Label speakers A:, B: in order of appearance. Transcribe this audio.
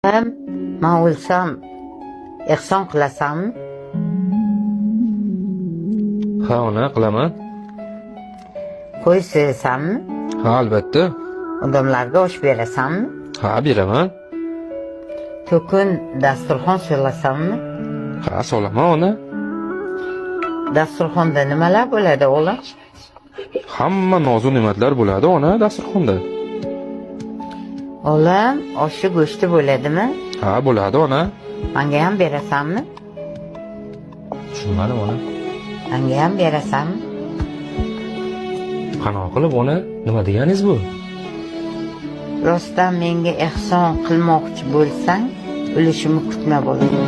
A: Men o'lsam, ehson qilasanmi?
B: Ha, ona qilaman.
A: Qo'y so'yasanmi?
B: Ha, albatta.
A: Odamlarga osh berasanmi?
B: Ha, beraman.
A: To'kin dasturxon solasanmi?
B: Ha, solaman ona.
A: Dasturxonda nimalar bo'ladi, o'g'lim?
B: Hamma nozu ne'matlar bo'ladi ona dasturxonda.
A: O'g'lim, oshi go'shti bo'ladimi?
B: Ha, bo'ladi ona.
A: Menga ham berasanmi?
B: Tushunmadim ona.
A: Menga ham berasanmi?
B: Qanaqa qilib ona? Nima deganingiz bu?
A: Rostdan menga ehson qilmoqchi bo'lsang, ulushimni kutma bo'laman.